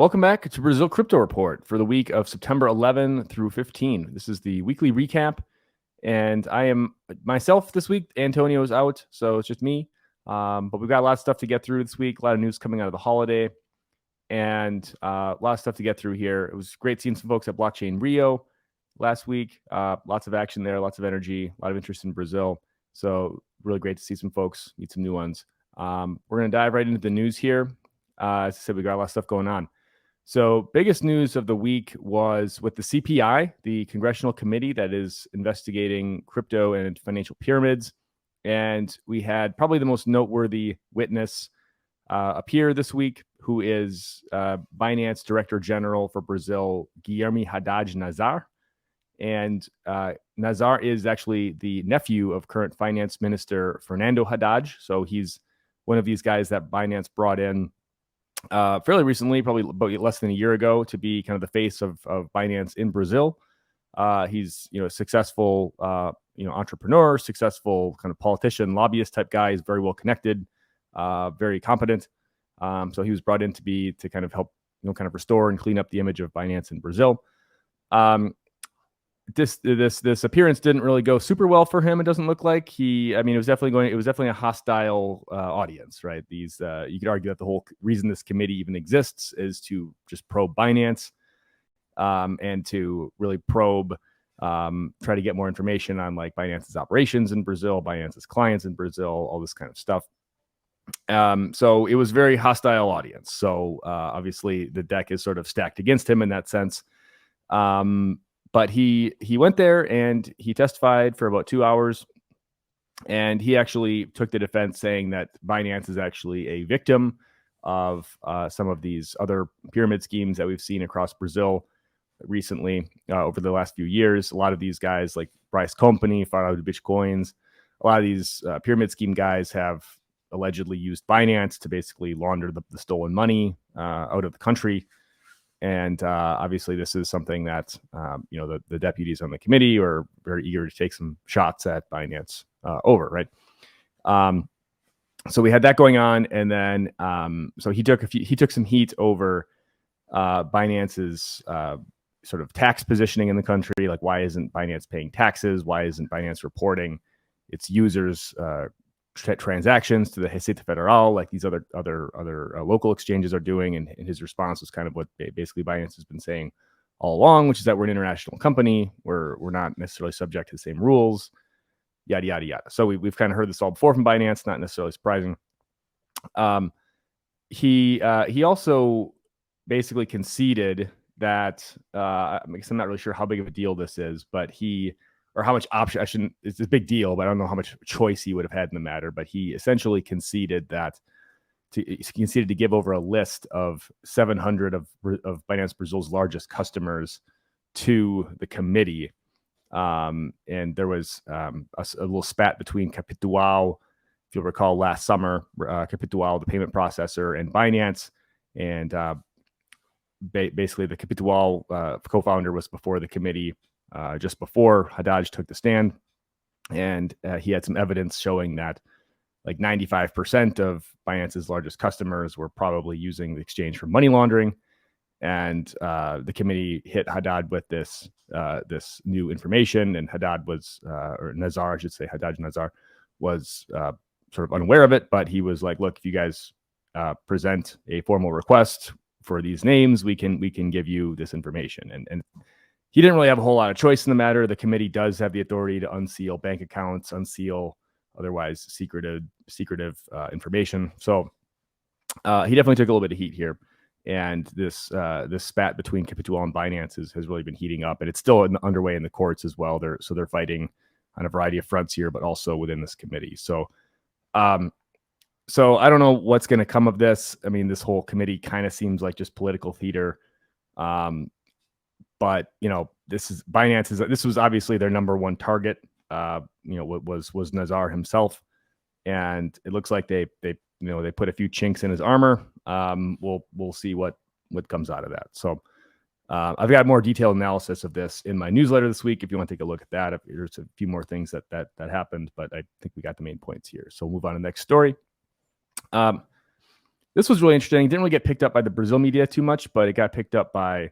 Welcome back to Brazil Crypto Report for the week of September 11 through 15. This is the weekly recap, and I am myself this week. Antonio's out, so it's just me. But we've got a lot of stuff to get through this week, a lot of news coming out of the holiday, and a lot of stuff to get through here. It was great seeing some folks at Blockchain Rio last week. Lots of action there, lots of energy, a lot of interest in Brazil. So really great to see some folks, meet some new ones. We're going to dive right into the news here. As I said, we got a lot of stuff going on. So biggest news of the week was with the CPI, the congressional committee that is investigating crypto and financial pyramids. And we had probably the most noteworthy witness appear this week, who is Binance Director General for Brazil, Guilherme Haddad Nazar. And Nazar is actually the nephew of current Finance Minister Fernando Haddad. So he's one of these guys that Binance brought in fairly recently, probably about less than a year ago, to be kind of the face of Binance in Brazil. He's a successful entrepreneur, successful kind of politician, lobbyist type guy. He's very well connected, very competent. So he was brought in to kind of help kind of restore and clean up the image of Binance in Brazil. This appearance didn't really go super well for him. It doesn't look like it was definitely a hostile audience, right? You could argue that the whole reason this committee even exists is to just probe Binance, and to really probe, try to get more information on like Binance's operations in Brazil, Binance's clients in Brazil, all this kind of stuff. So it was a very hostile audience. So obviously the deck is sort of stacked against him in that sense. But he went there and he testified for about 2 hours, and he actually took the defense, saying that Binance is actually a victim of some of these other pyramid schemes that we've seen across Brazil recently over the last few years. A lot of these guys, like Bryce Company, Farol de Bitcoins, a lot of these pyramid scheme guys have allegedly used Binance to basically launder the stolen money out of the country. And obviously, this is something that the deputies on the committee are very eager to take some shots at Binance over, right? So we had that going on, and then so he took some heat over Binance's sort of tax positioning in the country. Like, why isn't Binance paying taxes? Why isn't Binance reporting its users' transactions to the Receita Federal, like these other local exchanges are doing? And his response was kind of what basically Binance has been saying all along, which is that we're an international company, we're not necessarily subject to the same rules, yada yada yada. So we've kind of heard this all before from Binance, not necessarily surprising. He also basically conceded that I guess I'm not really sure how big of a deal this is, but or how much option, it's a big deal, but I don't know how much choice he would have had in the matter. But he essentially conceded to give over a list of 700 of Binance Brazil's largest customers to the committee. And there was a little spat between Capitual, if you'll recall last summer, Capitual, the payment processor, and Binance. And basically the Capitual co-founder was before the committee just before Haddad took the stand, and he had some evidence showing that like 95% of Binance's largest customers were probably using the exchange for money laundering. And the committee hit Haddad with this new information, and Haddad was, or Nazar, I should say, Haddad Nazar was sort of unaware of it, but he was like, look, if you guys present a formal request for these names, we can give you this information. And he didn't really have a whole lot of choice in the matter. The committee does have the authority to unseal bank accounts, unseal otherwise secretive information. So he definitely took a little bit of heat here. And this spat between Capitual and Binance has really been heating up, and it's still underway in the courts as well. They're fighting on a variety of fronts here, but also within this committee. So I don't know what's going to come of this. I mean, this whole committee kind of seems like just political theater. But this was obviously their number one target. Was Nazar himself, and it looks like they put a few chinks in his armor. We'll see what comes out of that. So I've got more detailed analysis of this in my newsletter this week if you want to take a look at that. There's a few more things that happened, but I think we got the main points here. So we'll move on to the next story. this was really interesting. It didn't really get picked up by the Brazil media too much, but it got picked up by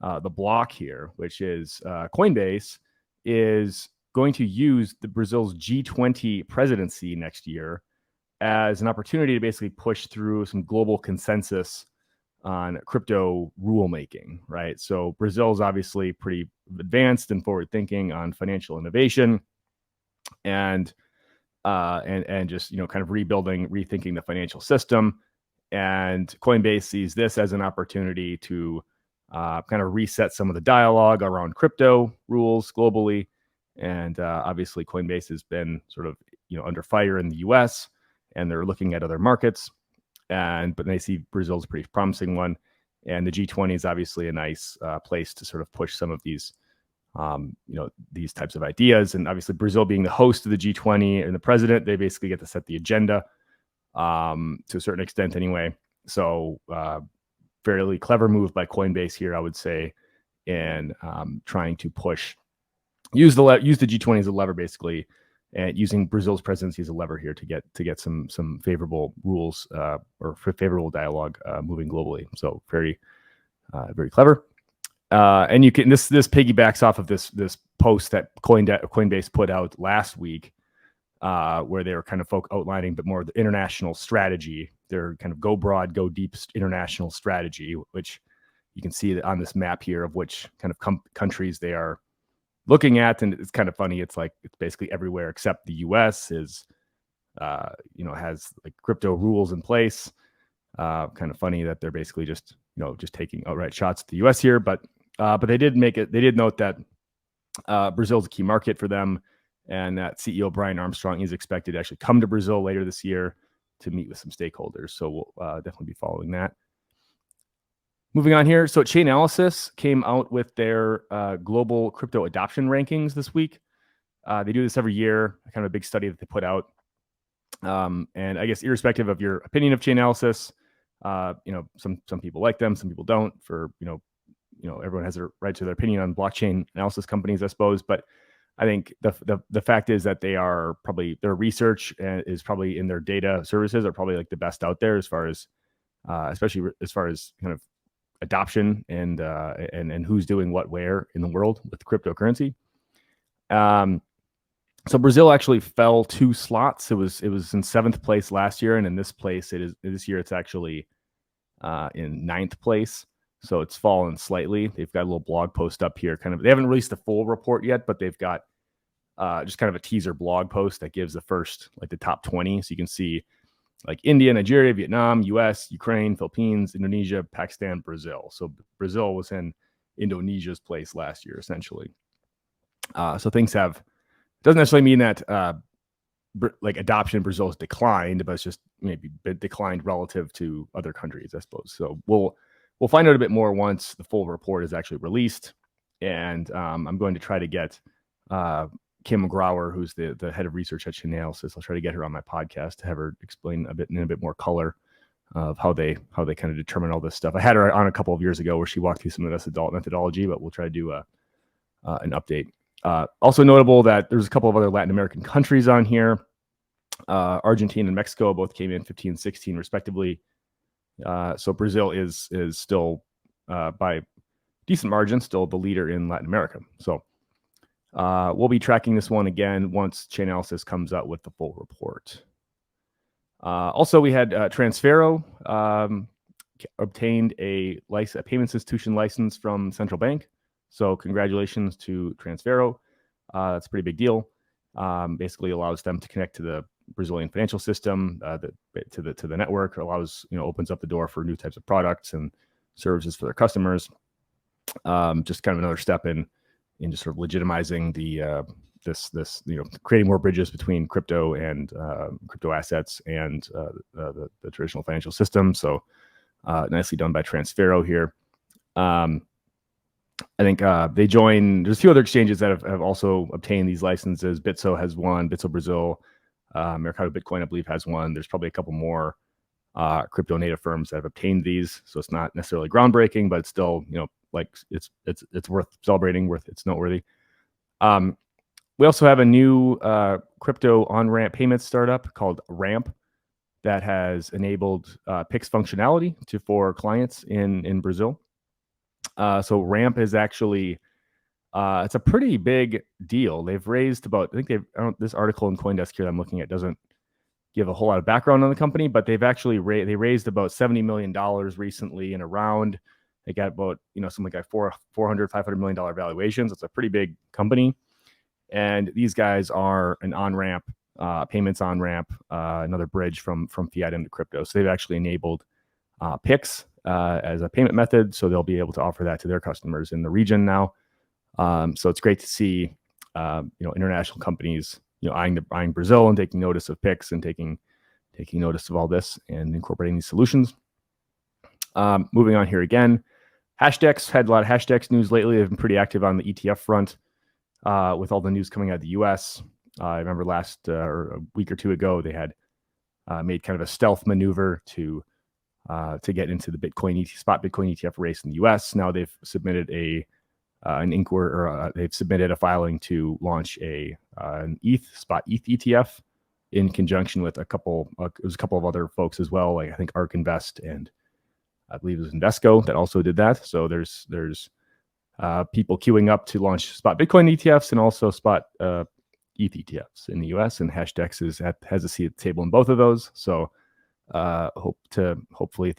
the block here, which is Coinbase is going to use the Brazil's G20 presidency next year as an opportunity to basically push through some global consensus on crypto rulemaking, right? So Brazil is obviously pretty advanced and forward thinking on financial innovation and just kind of rethinking the financial system. And Coinbase sees this as an opportunity to kind of reset some of the dialogue around crypto rules globally. And obviously, Coinbase has been sort of under fire in the U.S. and they're looking at other markets. But they see Brazil's a pretty promising one, and the G20 is obviously a nice place to sort of push some of these these types of ideas. And obviously, Brazil being the host of the G20 and the president, they basically get to set the agenda to a certain extent anyway. So fairly clever move by Coinbase here, I would say, in trying to use the G20 as a lever, basically, and using Brazil's presidency as a lever here to get some favorable rules or favorable dialogue moving globally. So very clever. And you can this piggybacks off of this post that Coinbase put out last week, where they were kind of outlining a bit more of the international strategy. Their kind of go broad, go deep international strategy, which you can see on this map here of which kind of countries they are looking at. And it's kind of funny. It's basically everywhere except the U.S. has like crypto rules in place. Kind of funny that they're basically just taking outright shots at the U.S. here, but they did note that Brazil is a key market for them, and that CEO Brian Armstrong is expected to actually come to Brazil later this year to meet with some stakeholders. So we'll definitely be following that. Moving on here. So Chainalysis came out with their global crypto adoption rankings this week. They do this every year, kind of a big study that they put out. And I guess irrespective of your opinion of Chainalysis, some people like them, some people don't. Everyone has a right to their opinion on blockchain analysis companies, I suppose. But I think the fact is that their research is probably in their data services are probably like the best out there as far as, especially as far as kind of adoption and who's doing what where in the world with cryptocurrency. So Brazil actually fell 2 slots. It was in 7th place last year, and in this year it's actually in 9th place. So it's fallen slightly. They've got a little blog post up here. They haven't released the full report yet, but they've got just kind of a teaser blog post that gives the top 20. So you can see like India, Nigeria, Vietnam, US, Ukraine, Philippines, Indonesia, Pakistan, Brazil. So Brazil was in Indonesia's place last year, essentially. So things doesn't necessarily mean that adoption in Brazil has declined, but it's just maybe declined relative to other countries, I suppose. So we'll find out a bit more once the full report is actually released. And I'm going to try to get Kim Grauer, who's the head of research at Chainalysis. I'll try to get her on my podcast to have her explain in a bit more color of how they kind of determine all this stuff. I had her on a couple of years ago where she walked through some of this adult methodology, but we'll try to do an update. Also notable that there's a couple of other Latin American countries on here. Argentina and Mexico both came in 15 and 16 respectively. So Brazil is still by decent margin still the leader in Latin America. So we'll be tracking this one again once Chainalysis comes out with the full report. Also, we had Transfero obtained a payments institution license from central bank. So congratulations to Transfero. That's a pretty big deal. Basically allows them to connect to the Brazilian financial system, to the network. Opens up the door for new types of products and services for their customers. Just kind of another step in just sort of legitimizing this creating more bridges between crypto and crypto assets and the traditional financial system. So nicely done by Transfero here. I think they join. There's a few other exchanges that have also obtained these licenses. Bitso has one. Bitso Brazil, Mercado Bitcoin, I believe, has one. There's probably a couple more crypto native firms that have obtained these. So it's not necessarily groundbreaking, but it's still it's worth celebrating. It's noteworthy. We also have a new crypto on-ramp payments startup called Ramp. that has enabled Pix functionality for clients in Brazil. So Ramp is actually it's a pretty big deal. They've raised about, I think this article in CoinDesk here that I'm looking at doesn't give a whole lot of background on the company, but they've actually they raised about $70 million recently in a round. They got about, something like $400-500 million valuations. It's a pretty big company. And these guys are an on-ramp, payments on-ramp, another bridge from fiat into crypto. So they've actually enabled Pix as a payment method. So they'll be able to offer that to their customers in the region now. So it's great to see, international companies, eyeing Brazil and taking notice of Pix and taking notice of all this and incorporating these solutions. Moving on here again, Hashdex had a lot of Hashdex news lately. They've been pretty active on the ETF front with all the news coming out of the U.S. I remember last or a week or two ago, they had made kind of a stealth maneuver to get into the spot Bitcoin ETF race in the U.S. Now they've submitted they've submitted a filing to launch an spot ETH ETF in conjunction with a couple of other folks as well, like I think ARK Invest and I believe it was Invesco that also did that. So there's people queuing up to launch spot Bitcoin ETFs and also spot ETH ETFs in the US, and Hashdex has a seat at the table in both of those. So hopefully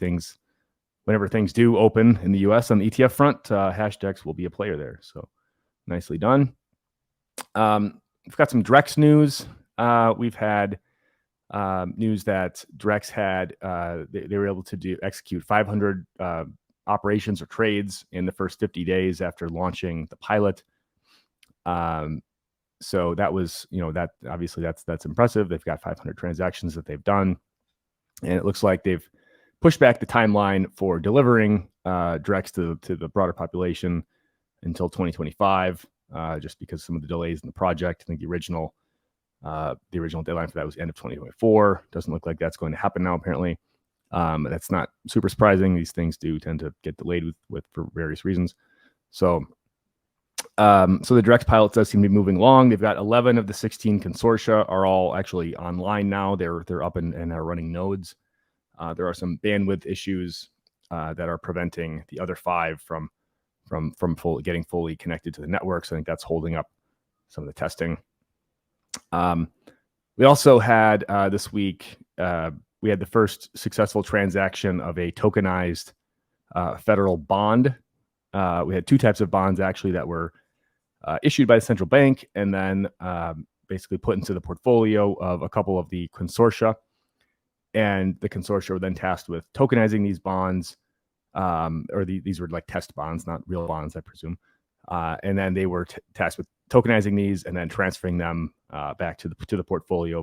whenever things do open in the US on the ETF front, Hashdex will be a player there. So nicely done. We've got some Drex news. We've had news that Drex had, they were able to execute 500 operations or trades in the first 50 days after launching the pilot. So that was, that obviously that's impressive. They've got 500 transactions that they've done, and it looks like they've pushed back the timeline for delivering Drex to the broader population until 2025, just because some of the delays in the project. I think the original deadline for that was end of 2024. Doesn't look like that's going to happen now, apparently. That's not super surprising. These things do tend to get delayed for various reasons. So the Drex pilot does seem to be moving along. They've got 11 of the 16 consortia are all actually online now. They're up and are running nodes. There are some bandwidth issues that are preventing the other 5 from getting fully connected to the network. So I think that's holding up some of the testing. We also had this week, we had the first successful transaction of a tokenized federal bond. We had 2 types of bonds actually that were issued by the central bank and then basically put into the portfolio of a couple of the consortia. And the consortia were then tasked with tokenizing these bonds, these were like test bonds, not real bonds, I presume. And then they were tasked with tokenizing these and then transferring them back to the portfolio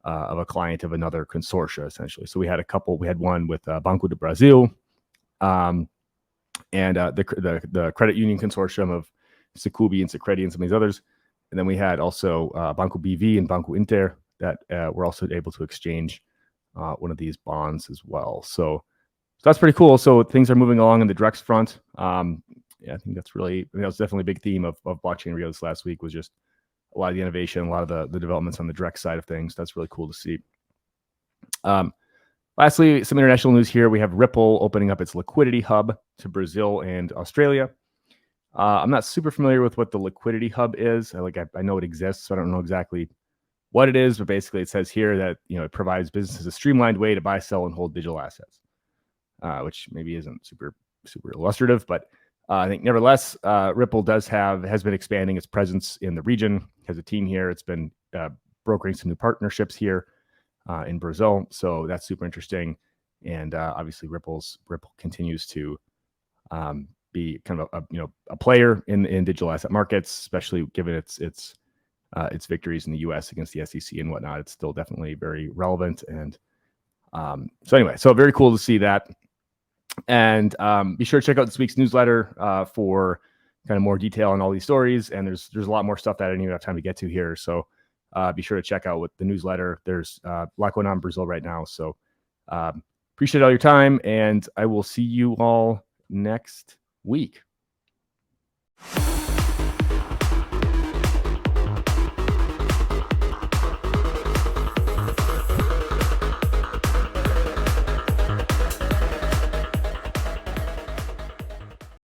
of a client of another consortia, essentially. So we had one with Banco do Brasil, and the credit union consortium of Secubi and Sicredi and some of these others. And then we had also Banco BV and Banco Inter that were also able to exchange one of these bonds as well. So that's pretty cool. So things are moving along in the Drex front. I think that was definitely a big theme of Blockchain Rio this last week, was just a lot of the innovation, a lot of the developments on the Drex side of things. That's really cool to see. Lastly, some international news here. We have Ripple opening up its liquidity hub to Brazil and Australia. I'm not super familiar with what the liquidity hub is. I know it exists, so I don't know exactly what it is, but basically it says here that it provides businesses a streamlined way to buy, sell, and hold digital assets, which maybe isn't super illustrative, but I think nevertheless, Ripple has been expanding its presence in the region, has a team here. It's been brokering some new partnerships here in Brazil, so that's super interesting. And obviously, Ripple continues to be kind of a player in digital asset markets, especially given its victories in the U.S. against the SEC and whatnot. It's still definitely very relevant. And so very cool to see that. And be sure to check out this week's newsletter for kind of more detail on all these stories. And there's a lot more stuff that I didn't even have time to get to here. So be sure to check out the newsletter. There's a lot going on in Brazil right now. So appreciate all your time, and I will see you all next week.